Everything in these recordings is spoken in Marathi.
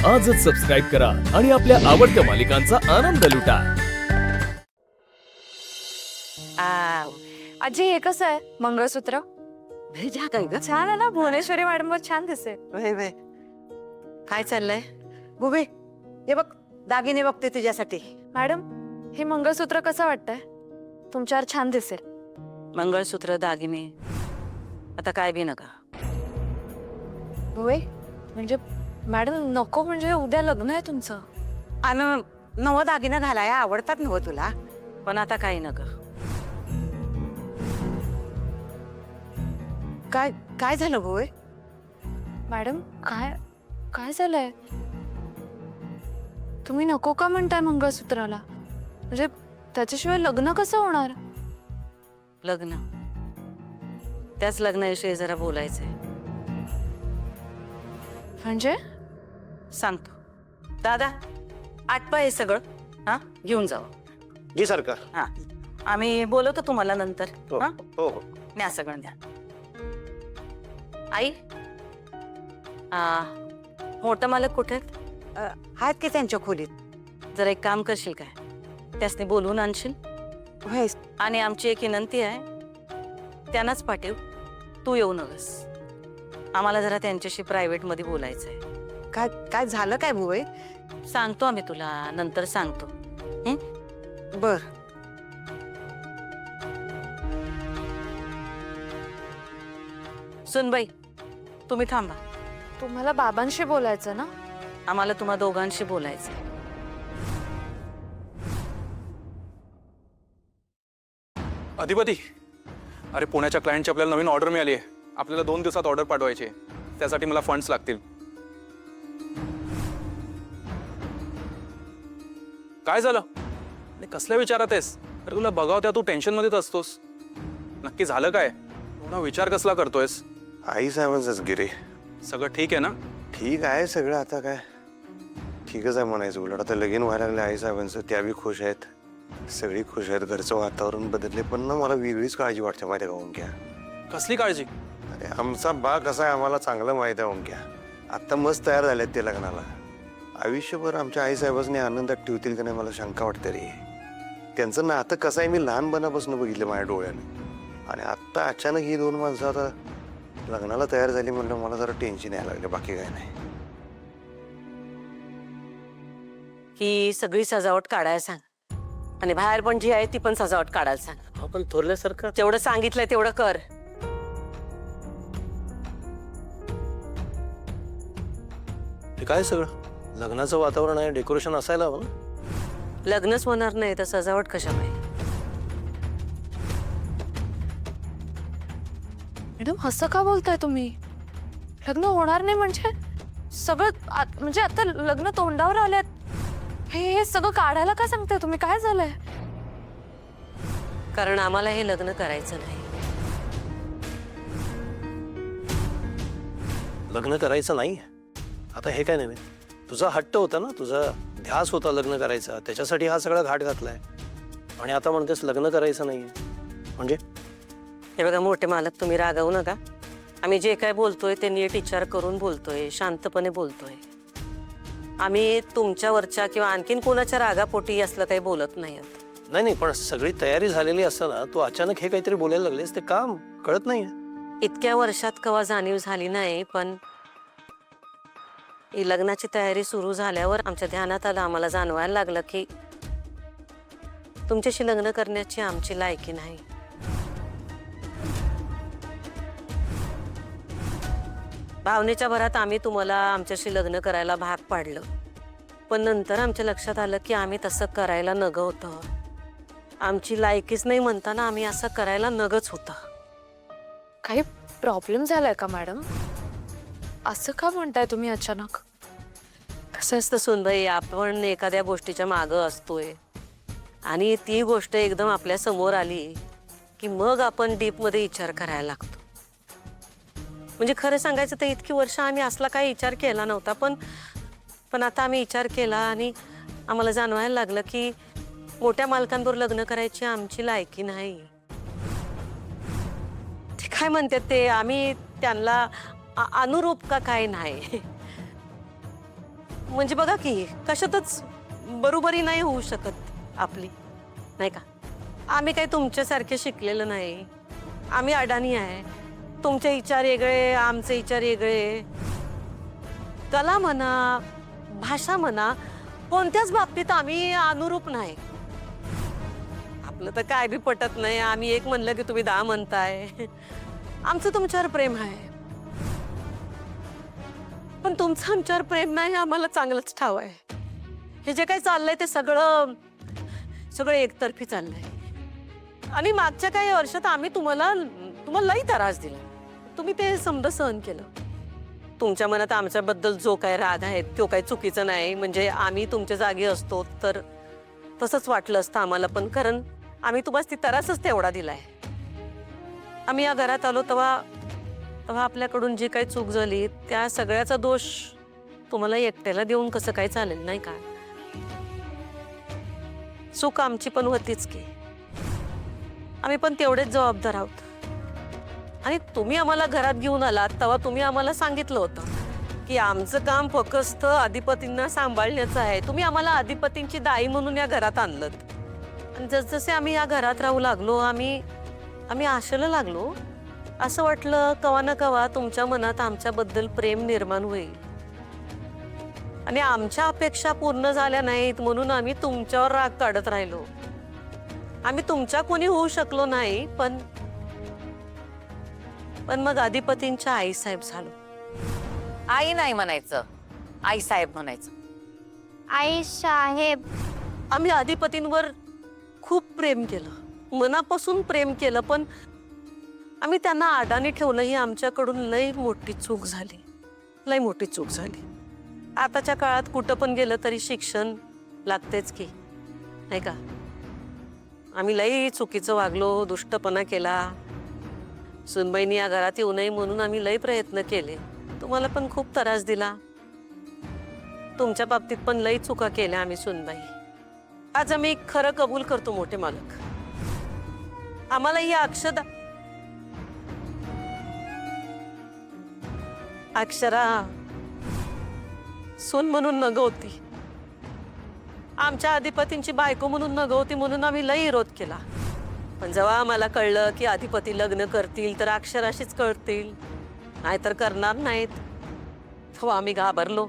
आजच सबस्क्राईब करा आणि आपल्या आवडत्या मालिकांचा आनंद लुटा। आजी हे कसं आहे मंगळसूत्र? भेजा काय ग? छान आहे ना, भुवनेश्वरी मॅडम छान दिसते। वे वे काय चाललंय बुबे? हे बघ दागिने बघते तुझ्यासाठी। मॅडम हे मंगळसूत्र कसं वाटतंय? तुमच्यावर छान दिसेल। मंगळसूत्र दागिने आता काय बी नका। होय म्हणजे मॅडम नको, म्हणजे उद्या लग्न आहे तुमचं। आणि नवं दागिना घालाया आवडतात नव तुला, पण आता काही नका। काय काय झालं बुबे? मॅडम काय काय झालंय? तुम्ही नको का म्हणताय मंगळसूत्राला? म्हणजे त्याच्याशिवाय लग्न कसं होणार? लग्न, त्याच लग्नाविषयी जरा बोलायचंय। म्हणजे सांगतो दादा, आटपा हे सगळं हा घेऊन जाऊ। जी सरकार। हा आम्ही बोलवतो तुम्हाला नंतर। हो हा हो हो। न्या सगळं न्या। आई मोठा मालक कुठे आहेत? आहेत की त्यांच्या खोलीत। जरा एक काम करशील काय, त्यासनी बोलवून आणशील? होय आणि आमची एक विनंती आहे, त्यांनाच पाठव, तू येऊ नकस। आम्हाला जरा त्यांच्याशी प्रायव्हेट मध्ये बोलायचं आहे। काय काय झालं काय भुवे? सांगतो आम्ही तुला नंतर सांगतो। बर सुनबाई तुम्ही थांबा, तुम्हाला बाबांशी बोलायचं ना? आम्हाला तुम्हा दोघांशी बोलायचं। अधिपती, अरे पुण्याच्या क्लायंटची आपल्याला नवीन ऑर्डर मिळाली आहे। आपल्याला 2 दिवसात ऑर्डर पाठवायची आहे, त्यासाठी मला फंड्स लागतील। काय झालं? आणि कसल्या विचारात आहेस? अरे तुला बघाव त्या तू टेन्शन मध्येच असतोस। नक्की झालं काय? एवढा विचार कसला करतोयस? आई साहेबांचंच गिरे। सगळं ठीक आहे ना? ठीक आहे सगळं, आता काय ठीकच आहे म्हणायचं। उलट आता लगीन व्हायला लागले आई साहेबांचं, त्या बी खुश आहेत, सगळी खुश आहेत। घरचं वातावरण बदलले, पण ना मला वेगळीच काळजी वाटते माहिती आहे का ओंक्या? कसली काळजी? अरे आमचा बा कसा आहे आम्हाला चांगलं माहित आहे ओंक्या। आता मस्त तयार झालेत ते लग्नाला। आयुष्यभर आमच्या आई साहेबांनी आनंदात ठेवतील का नाही मला शंका वाटते रे। त्यांचं नातं कसं आहे मी लहानपणापासून बघितलं माझ्या डोळ्याने, आणि आत्ता अचानक ही 2 माणसं आता लग्नाला तयार झाली म्हणलं मला जरा टेन्शन यायला लागलं, बाकी काय नाही। ही सगळी सजावट काढायला सांग, आणि बाहेर पण जी आहे ती पण सजावट काढायला सांग। आपण थोरल्यासारखं जेवढं सांगितलंय तेवढं कर। हे काय सगळं लग्नाचं वातावरण आहे, डेकोरेशन असायला हवं ना? लग्नच होणार नाही तर सजावट कशा पाहिजे? मॅडम असं का बोलताय तुम्ही? लग्न होणार नाही म्हणजे सगळं म्हणजे आता लग्न तोंडावर आल्यात, हे सगळं काढायला का सांगताय तुम्ही? काय झालंय? कारण आम्हाला हे लग्न करायचं नाही। लग्न करायचं नाही? आता हे काय नव्हे, तुझा हट्ट होता ना, तुझा ध्यास होता लग्न करायचा, त्याच्यासाठी हा सगळा घाट घातलाय, आणि आता म्हणतेस लग्न करायचं नाही म्हणजे? हे बघा मोठे मालक, तुम्ही रागावू नका। आम्ही जे काय बोलतोय ते नीट विचार करून बोलतोय, शांतपणे बोलतोय। आम्ही तुमच्यावरच्या किंवा आणखीन कोणाच्या रागापोटी असलं काही बोलत नाही। नाही नाही, पण सगळी तयारी झालेली असताना तू अचानक हे काहीतरी बोलायला लागलेस, ते काम कळत नाहीये? इतक्या वर्षात कवा जाणीव झाली नाही, पण ही लग्नाची तयारी सुरू झाल्यावर आमच्या ध्यानात आलं, आम्हाला जाणवायला लागलं की तुमच्याशी लग्न करण्याची आमची लायकी नाही। भावनेच्या भरात आम्ही तुम्हाला आमच्याशी लग्न करायला भाग पाडलं, पण नंतर आमच्या लक्षात आलं की आम्ही तसं करायला नग होतं। आमची लायकीच नाही म्हणताना आम्ही असं करायला नगच होतं। काही प्रॉब्लेम झालाय का मॅडम? असं का म्हणताय तुम्ही अचानक? कसं असतं सुनबाई, आपण एखाद्या गोष्टीच्या मागं असतोय आणि ती गोष्ट एकदम आपल्या समोर आली की मग आपण डीपमध्ये विचार करायला लागतो। म्हणजे खरं सांगायचं तर इतकी वर्ष आम्ही असला काही विचार केला नव्हता, पण आता आम्ही विचार केला आणि आम्हाला जाणवायला लागलं की मोठ्या मालकांबरोबर लग्न करायची आमची लायकी नाही। ते काय म्हणतात ते, आम्ही त्यांना अनुरूप का काय नाही। म्हणजे बघा की कशातच बरोबरी नाही होऊ शकत आपली, नाही का? आम्ही काही तुमच्यासारखे शिकलेलं नाही, आम्ही अडाणी आहे. तुमचे विचार वेगळे, आमचे विचार वेगळे. कला म्हणा, भाषा म्हणा, कोणत्याच बाबतीत आम्ही अनुरूप नाही. आपलं तर काय बी पटत नाही. आम्ही एक म्हणलं की तुम्ही 10 म्हणताय. आमचं तुमच्यावर प्रेम आहे, पण तुमचं आमच्यावर प्रेम नाही, आम्हाला चांगलंच ठाव आहे. हे जे काही चाललंय ते सगळं एकतर्फी चाललंय. आणि मागच्या काही वर्षात आम्ही तुम्हाला लई त्रास दिला. तुम्ही ते समजा सहन केलं. तुमच्या मनात आमच्याबद्दल जो काय राग आहे तो काही चुकीचा नाही. म्हणजे आम्ही तुमच्या जागी असतो तर तसंच वाटलं असतं आम्हाला पण, कारण आम्ही तुम्हाला ती त्रासच तेवढा दिलाय. आम्ही या घरात आलो तेव्हा आपल्याकडून जी काही चूक झाली त्या सगळ्याचा दोष तुम्हाला एकट्याला देऊन कसं काय चालेल, नाही का? चूक आमची पण होतीच की, आम्ही पण तेवढेच जबाबदार आहोत. आणि तुम्ही आम्हाला घरात घेऊन आलात तेव्हा तुम्ही आम्हाला सांगितलं होतं की आमचं काम फक्त अधिपतींना सांभाळण्याचं आहे. तुम्ही आम्हाला अधिपतींची दाई म्हणून या घरात आणलं. आणि जसजसे आम्ही या घरात राहू लागलो, आम्ही आशेला लागलो. असं वाटलं कवा ना कवा तुमच्या मनात आमच्याबद्दल प्रेम निर्माण होईल. आणि आमच्या अपेक्षा पूर्ण झाल्या नाहीत म्हणून आम्ही तुमच्यावर राग काढत राहिलो. आम्ही तुमच्या कोणी होऊ शकलो नाही, पण मग अधिपतींच्या आईसाहेब झालो. आई नाही म्हणायचं, आई साहेब म्हणायचं. आई साहेब. आम्ही अधिपतींवर खूप प्रेम केलं, मनापासून प्रेम केलं, पण आम्ही त्यांना अडाणी ठेवलं. ही आमच्याकडून लई मोठी चूक झाली, लई मोठी चूक झाली. आताच्या काळात कुठं पण गेलं तरी शिक्षण लागतेच की, नाही का? आम्ही लई चुकीचं वागलो, दुष्टपणा केला. सुनबाईंनी या घरात येऊ नये म्हणून आम्ही लई प्रयत्न केले. तुम्हाला पण खूप त्रास दिला. तुमच्या बाबतीत पण लई चुका केल्या आम्ही सुनबाई. आज आम्ही खरं कबूल करतो मोठे मालक. आम्हाला ही अक्षरा सून म्हणून नगवती, आमच्या अधिपतींची बायको म्हणून नगवती म्हणून आम्ही लई विरोध केला. पण जेव्हा आम्हाला कळलं की अधिपती लग्न करतील तर अक्षराशीच करतील, नाहीतर करणार नाहीत, तेव्हा आम्ही घाबरलो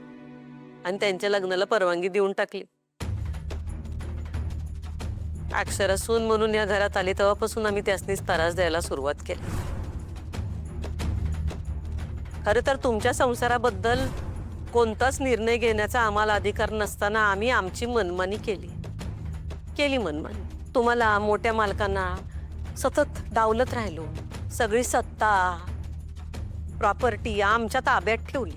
आणि त्यांच्या लग्नाला परवानगी देऊन टाकली. अक्षरा सून म्हणून या घरात आली तेव्हापासून आम्ही त्यासनीच त्रास द्यायला सुरुवात केली. खरं तर तुमच्या संसाराबद्दल कोणताच निर्णय घेण्याचा आम्हाला अधिकार नसताना आम्ही आमची मनमानी केली मनमानी. तुम्हाला मोठ्या मालकांना सतत डावलत राहिलो. सगळी सत्ता, प्रॉपर्टी आमच्या ताब्यात ठेवली.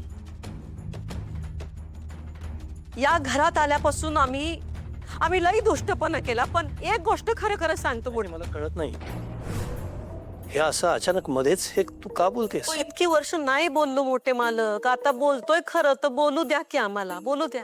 या घरात आल्यापासून आम्ही लई दुष्टपणा केला. पण एक गोष्ट खरं सांगतो मोठी, मला कळत नाही हे असं अचानक मध्येच हे तू का बोलतेस? इतकी वर्ष नाही बोललो मोठे मालक, आता बोलतोय खरं तर बोलू द्या की, आम्हाला बोलू द्या.